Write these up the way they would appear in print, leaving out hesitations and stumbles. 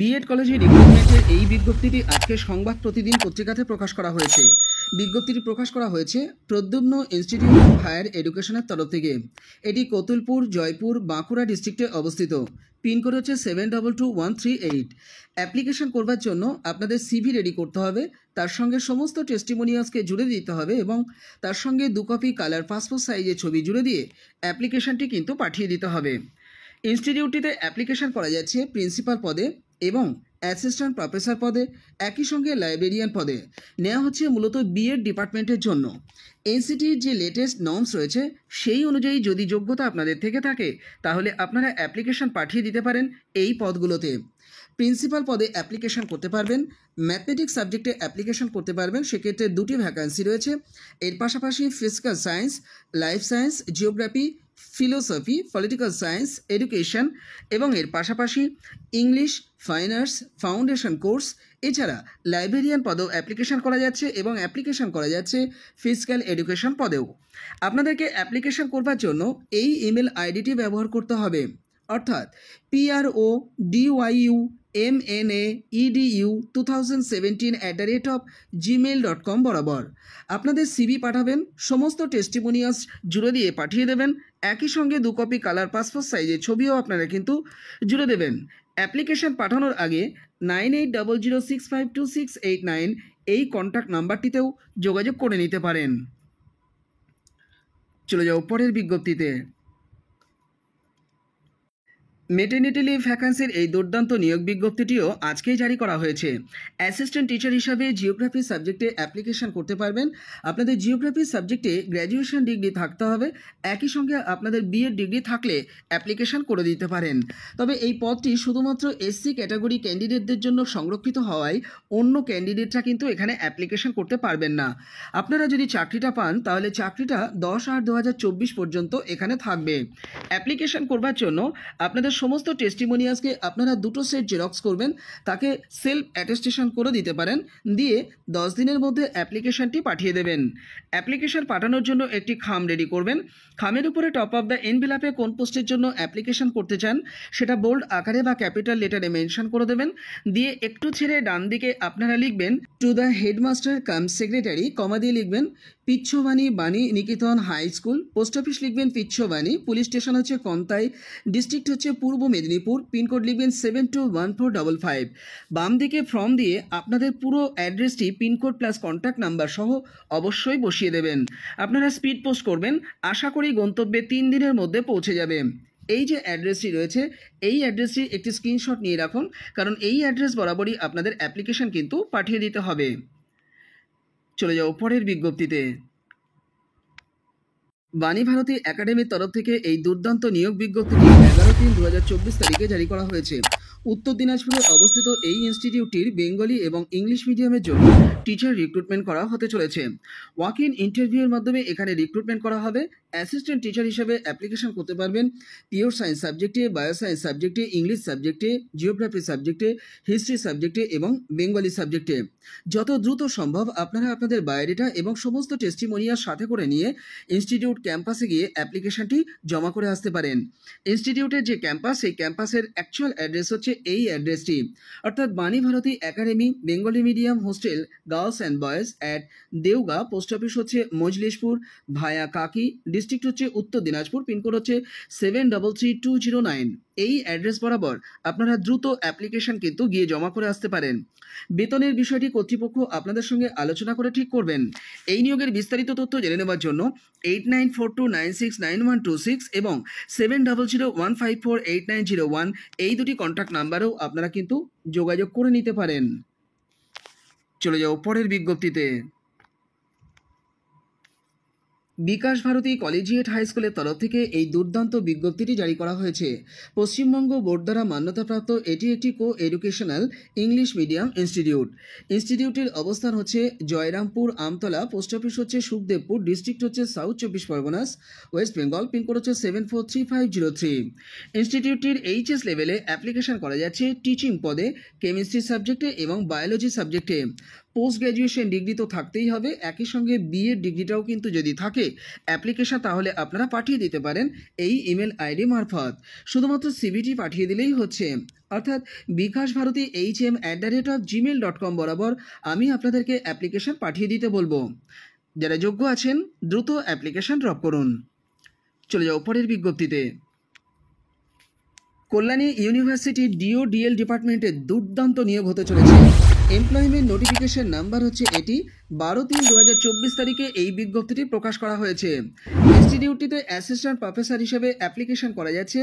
B Ed কলেজে রিক্রুটমেন্টের এই বিজ্ঞপ্তিটি আজকে সংবাদ প্রতিদিন পত্রিকাতে প্রকাশ করা হয়েছে। বিজ্ঞপ্তিটি প্রকাশ করা হয়েছে প্রদ্যুম্ন ইনস্টিটিউট অফ হায়ার এডুকেশনের তরফ থেকে। এটি কতুলপুর, জয়পুর, বাঁকুড়া ডিস্ট্রিক্টে অবস্থিত। পিনকোড হচ্ছে 722138। অ্যাপ্লিকেশন করবার জন্য আপনাদের সিভি রেডি করতে হবে, তার সঙ্গে সমস্ত টেস্টিমোনিয়ালসকে জুড়ে দিতে হবে এবং তার সঙ্গে 2 কপি কালার পাসপোর্ট সাইজের ছবি জুড়ে দিয়ে অ্যাপ্লিকেশনটি কিন্তু পাঠিয়ে দিতে হবে। ইনস্টিটিউটটিতে অ্যাপ্লিকেশন করা যাচ্ছে প্রিন্সিপাল পদে এবং অ্যাসিস্ট্যান্ট প্রফেসর পদে, একই সঙ্গে লাইব্রেরিয়ান পদে। নেওয়া হচ্ছে মূলত বিএড ডিপার্টমেন্টের জন্য। এনসিটির যে লেটেস্ট নর্মস রয়েছে সেই অনুযায়ী যদি যোগ্যতা আপনাদের থেকে থাকে তাহলে আপনারা অ্যাপ্লিকেশন পাঠিয়ে দিতে পারেন এই পদগুলোতে। প্রিন্সিপাল পদে অ্যাপ্লিকেশন করতে পারবেন, ম্যাথমেটিক্স সাবজেক্টে অ্যাপ্লিকেশন করতে পারবেন, সেক্ষেত্রে 2টি ভ্যাকান্সি রয়েছে। এর পাশাপাশি physical science, life science, geography, philosophy, political science, education এবং এর পাশাপাশি English, fine arts, foundation course, এছাড়া লাইব্রেরিয়ান পদেও অ্যাপ্লিকেশন করা যাচ্ছে এবং অ্যাপ্লিকেশন করা যাচ্ছে ফিজিক্যাল এডুকেশন পদেও। আপনাদেরকে অ্যাপ্লিকেশন করবার জন্য এই ইমেল আইডিটি ব্যবহার করতে হবে, অর্থাৎ PRODYUMANAEDU2017@gmail.com বরাবর আপনাদের সিভি পাঠাবেন, সমস্ত টেস্টিমোনিয়ালস জুড়ে দিয়ে পাঠিয়ে দেবেন, একই সঙ্গে 2 কপি কালার পাসপোর্ট সাইজের ছবিও আপনারা কিন্তু জুড়ে দেবেন। অ্যাপ্লিকেশন পাঠানোর আগে 9800652689 এই কন্ট্যাক্ট নাম্বারটিতেও যোগাযোগ করে নিতে পারেন। চলে যাও পরের বিজ্ঞপ্তিতে। মেটার্নিটি লিভ ভ্যাকান্সির এই দুর্দান্ত নিয়োগ বিজ্ঞপ্তিটিও আজকেই জারি করা হয়েছে। অ্যাসিস্ট্যান্ট টিচার হিসাবে জিওগ্রাফি সাবজেক্টে অ্যাপ্লিকেশন করতে পারবেন। আপনাদের জিওগ্রাফি সাবজেক্টে গ্র্যাজুয়েশন ডিগ্রি থাকতে হবে, একই সঙ্গে আপনাদের বিএড ডিগ্রি থাকলে অ্যাপ্লিকেশন করে দিতে পারেন। তবে এই পদটি শুধুমাত্র এসসি ক্যাটাগরি ক্যান্ডিডেটদের জন্য সংরক্ষিত হওয়ায় অন্য ক্যান্ডিডেটরা কিন্তু এখানে অ্যাপ্লিকেশন করতে পারবেন না। আপনারা যদি চাকরিটা পান তাহলে চাকরিটা 10/8/2024 পর্যন্ত এখানে থাকবে। অ্যাপ্লিকেশন করবার জন্য আপনাদের সমস্ত টেস্টিমোনিয়ালসকে আপনারা 2টো সেট জেরক্স করবেন, তাকে সেলফ অ্যাটেস্টেশন করে দিতে পারেন, দিয়ে 10 দিনের মধ্যে অ্যাপ্লিকেশনটি পাঠিয়ে দেবেন। অ্যাপ্লিকেশন পাঠানোর জন্য একটি খাম রেডি করবেন। খামের উপরে টপ অফ দ্য এনভেলপে কোন পোস্টের জন্য অ্যাপ্লিকেশন করতে চান সেটা বোল্ড আকারে বা ক্যাপিটাল লেটারে মেনশন করে দেবেন, দিয়ে একটু ছেড়ে ডান দিকে আপনারা লিখবেন to the headmaster cum secretary, comma দিয়ে লিখবেন Pichhabani Bani Niketan high school, post office লিখবেন পিচ্ছবাণী, পুলিশ স্টেশন হচ্ছে কন্তাই, ডিস্ট্রিক্ট হচ্ছে পূর্ব মেদিনীপুর, পিনকোড লিখবেন 721455। বাম দিকে ফর্ম দিয়ে আপনাদের পুরো অ্যাড্রেসটি পিনকোড প্লাস কন্ট্যাক্ট নাম্বার সহ অবশ্যই বসিয়ে দেবেন। আপনারা স্পিড পোস্ট করবেন, আশা করি গন্তব্যে 3 দিনের মধ্যে পৌঁছে যাবে। এই যে অ্যাড্রেসটি রয়েছে এই অ্যাড্রেসটি একটি স্ক্রিনশট নিয়ে রাখুন, কারণ এই অ্যাড্রেস বরাবরই আপনাদের অ্যাপ্লিকেশন কিন্তু পাঠিয়ে দিতে হবে। চলে যাও পরের বিজ্ঞপ্তিতে। বাণী ভারতী একাডেমির তরফ থেকে এই দুর্দান্ত নিয়োগ বিজ্ঞপ্তিটি 11/3/2024 তারিখে জারি করা হয়েছে। উত্তর দিনাজপুরে অবস্থিত এই ইনস্টিটিউটটির বেঙ্গলি এবং ইংলিশ মিডিয়ামের জন্য টিচার রিক্রুটমেন্ট করা হতে চলেছে। ওয়াক ইন ইন্টারভিউয়ের মাধ্যমে এখানে রিক্রুটমেন্ট করা হবে। অ্যাসিস্ট্যান্ট টিচার হিসেবে অ্যাপ্লিকেশন করতে পারবেন পিওর সায়েন্স সাবজেক্টে, বায়োসায়েন্স সাবজেক্টে, ইংলিশ সাবজেক্টে, জিওগ্রাফি সাবজেক্টে, হিস্ট্রি সাবজেক্টে এবং বেঙ্গলি সাবজেক্টে। যত দ্রুত সম্ভব আপনারা আপনাদের বায়োডেটা এবং সমস্ত টেস্টিমোনিয়াল সাথে করে নিয়ে ইনস্টিটিউট ক্যাম্পাসে গিয়ে অ্যাপ্লিকেশনটি জমা করে আসতে পারেন। ইনস্টিটিউটের যে ক্যাম্পাস সেই ক্যাম্পাসের অ্যাকচুয়াল অ্যাড্রেস হচ্ছে এই অ্যাড্রেসটি, অর্থাৎ Bani Bharati academy Bengali medium hostel girls and boys at Deuga, post office হচ্ছে মজলিশপুর ভায়া কাকি, ডিস্ট্রিক্ট হচ্ছে উত্তর দিনাজপুর, পিনকোড হচ্ছে 733209। এই অ্যাড্রেস বরাবর আপনারা দ্রুত অ্যাপ্লিকেশন কিন্তু গিয়ে জমা করে আসতে পারেন। বেতনের বিষয়টি কর্তৃপক্ষ আপনাদের সঙ্গে আলোচনা করে ঠিক করবেন। এই নিয়োগের বিস্তারিত তথ্য জেনে নেওয়ার জন্য 8942969126 এবং 7001548901 এই 2টি কন্ট্যাক্ট নাম্বারেও আপনারা কিন্তু যোগাযোগ করে নিতে পারেন। চলে যাও পরের বিজ্ঞপ্তিতে। বিকাশ ভারতী কলেজিয়েট হাই স্কুলের তরফ থেকে এই দুর্দান্ত বিজ্ঞপ্তিটি জারি করা হয়েছে। পশ্চিমবঙ্গ বোর্ড দ্বারা মান্যতাপ্রাপ্ত এটি একটি co educational English medium institute. ইনস্টিটিউটের অবস্থান হচ্ছে জয়রামপুর আমতলা, পোস্ট অফিস হচ্ছে সুখদেবপুর, ডিস্ট্রিক্ট হচ্ছে south 24 Parganas, West Bengal, pincode হচ্ছে 743503। ইনস্টিটিউটটির এইচএস লেভেলে অ্যাপ্লিকেশন করা যাচ্ছে টিচিং পদে, কেমিস্ট্রি সাবজেক্টে এবং বায়োলজি সাবজেক্টে। পোস্ট গ্র্যাজুয়েশন ডিগ্রি তো থাকতেই হবে, একই সঙ্গে বিএড ডিগ্রিটাও কিন্তু যদি থাকে অ্যাপ্লিকেশন তাহলে আপনারা পাঠিয়ে দিতে পারেন এই ইমেল আইডি মারফত। শুধুমাত্র সিভিটি পাঠিয়ে দিলেই হচ্ছে, অর্থাৎ বিকাশ ভারতী HM@gmail.com বরাবর আমি আপনাদেরকে অ্যাপ্লিকেশন পাঠিয়ে দিতে বলবো। যারা যোগ্য আছেন দ্রুত অ্যাপ্লিকেশন ড্রপ করুন। চলে যাও পরের বিজ্ঞপ্তিতে। কল্যাণী ইউনিভার্সিটি DO/DL ডিপার্টমেন্টে দুর্দান্ত নিয়োগ হতে চলেছে। এমপ্লয়মেন্ট নোটিফিকেশন নাম্বার হচ্ছে এটি 12/3/2024 তারিখে এই বিজ্ঞপ্তিটি প্রকাশ করা হয়েছে। ইনস্টিটিউটটিতে অ্যাসিস্ট্যান্ট প্রফেসর হিসেবে অ্যাপ্লিকেশন করা যাচ্ছে।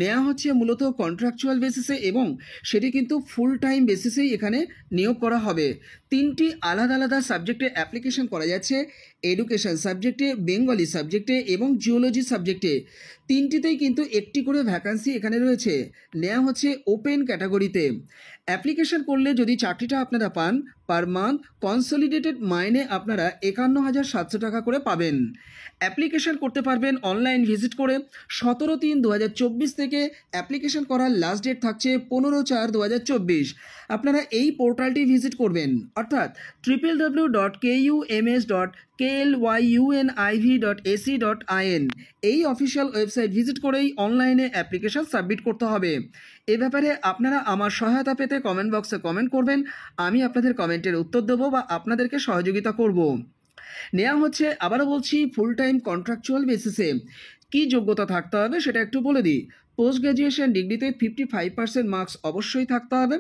নেওয়া হচ্ছে মূলত কন্ট্রাকচুয়াল বেসিসে এবং সেটি কিন্তু ফুল টাইম বেসিসেই এখানে নিয়োগ করা হবে। 3টি আলাদা আলাদা সাবজেক্টে অ্যাপ্লিকেশন করা যাচ্ছে, এডুকেশন সাবজেক্টে, বেঙ্গলি সাবজেক্টে এবং জিওলজি সাবজেক্টে। 3টিতেই কিন্তু একটি করে ভ্যাকান্সি এখানে রয়েছে। নেওয়া হচ্ছে ওপেন ক্যাটাগরিতে। অ্যাপ্লিকেশন করলে যদি চাকরিটা আপনারা পান, পার মান্থ কনসলিডেটেড মাইনে আপনারা 51,700 টাকা করে পাবেন। অ্যাপ্লিকেশন করতে পারবেন অনলাইন ভিজিট করে। 17/3/2024 থেকে অ্যাপ্লিকেশন করার লাস্ট ডেট থাকছে 15/4/2024। আপনারা এই পোর্টালটি ভিজিট করবেন, অর্থাৎ www.kums.klyuniv.ac.in এই অফিসিয়াল ওয়েবসাইট ভিজিট করেই অনলাইনে অ্যাপ্লিকেশন সাবমিট করতে হবে। এ ব্যাপারে আপনারা আমার সহায়তা পেতে কমেন্ট বক্সে কমেন্ট করবেন, আমি আপনাদের কমেন্টের উত্তর দেবো বা আপনাদেরকে সহযোগিতা করব। নেওয়া হচ্ছে, আবারও বলছি, ফুল টাইম কন্ট্রাকচুয়াল বেসিসে। কি যোগ্যতা থাকতে হবে সেটা একটু বলে দিই। পোস্ট গ্র্যাজুয়েশন ডিগ্রিতে 55% মার্কস অবশ্যই থাকতে হবে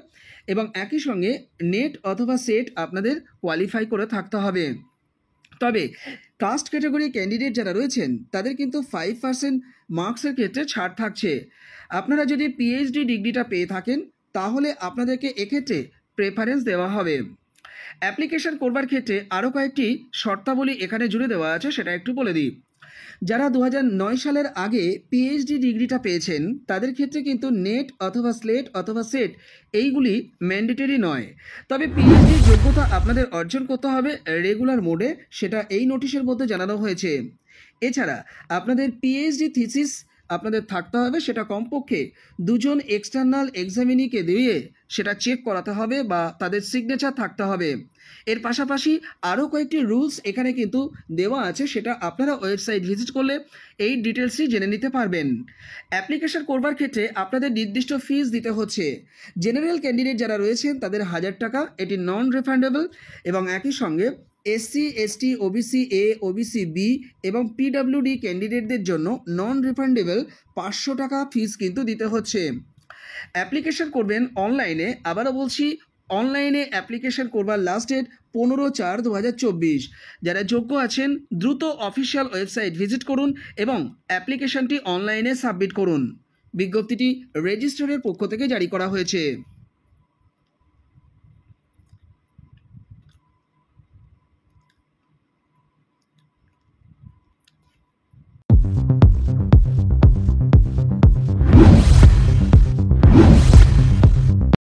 এবং একই সঙ্গে নেট অথবা সেট আপনাদের কোয়ালিফাই করে থাকতে হবে। তবে কাস্ট ক্যাটাগরি ক্যান্ডিডেট যারা রয়েছেন তাদের কিন্তু 5% মার্কসের ক্ষেত্রে ছাড় থাকছে। আপনারা যদি পিএইচডি ডিগ্রিটা পেয়ে থাকেন তাহলে আপনাদেরকে এক্ষেত্রে প্রেফারেন্স দেওয়া হবে। অ্যাপ্লিকেশন করবার ক্ষেত্রে আরও কয়েকটি শর্তাবলী এখানে জুড়ে দেওয়া আছে, সেটা একটু বলে দিই। যারা 2009 সালের আগে পিএইচডি ডিগ্রিটা পেয়েছেন তাদের ক্ষেত্রে কিন্তু নেট অথবা স্লেট অথবা সেট এইগুলি ম্যান্ডেটরি নয়। তবে পিএইচডির যোগ্যতা আপনাদের অর্জন করতে হবে রেগুলার মোডে, সেটা এই নোটিশের মধ্যে জানানো হয়েছে। এছাড়া আপনাদের পিএইচডি থিসিস আপনাদের থাকতে হবে, সেটা কমপক্ষে 2জন এক্সটার্নাল এক্সামিনিকে দিয়ে সেটা চেক করাতে হবে বা তাদের সিগনেচার থাকতে হবে। এর পাশাপাশি আরও কয়েকটি রুলস এখানে কিন্তু দেওয়া আছে, সেটা আপনারা ওয়েবসাইট ভিজিট করলে এই ডিটেলসটি জেনে নিতে পারবেন। অ্যাপ্লিকেশন করবার ক্ষেত্রে আপনাদের নির্দিষ্ট ফিস দিতে হচ্ছে। জেনারেল ক্যান্ডিডেট যারা রয়েছেন তাদের 1000 টাকা, এটি নন রিফান্ডেবল, এবং একই সঙ্গে SC, ST, OBC A, OBC B এবং PWD ক্যান্ডিডেটদের জন্য নন রিফান্ডেবল 500 টাকা ফিস কিন্তু দিতে হচ্ছে। অ্যাপ্লিকেশন করবেন অনলাইনে, আবারও বলছি অনলাইনে অ্যাপ্লিকেশন করবার লাস্ট ডেট 15/4/2024। যারা যোগ্য আছেন দ্রুত অফিসিয়াল ওয়েবসাইট ভিজিট করুন এবং অ্যাপ্লিকেশনটি অনলাইনে সাবমিট করুন। বিজ্ঞপ্তিটি রেজিস্ট্রারের পক্ষ থেকে জারি করা হয়েছে।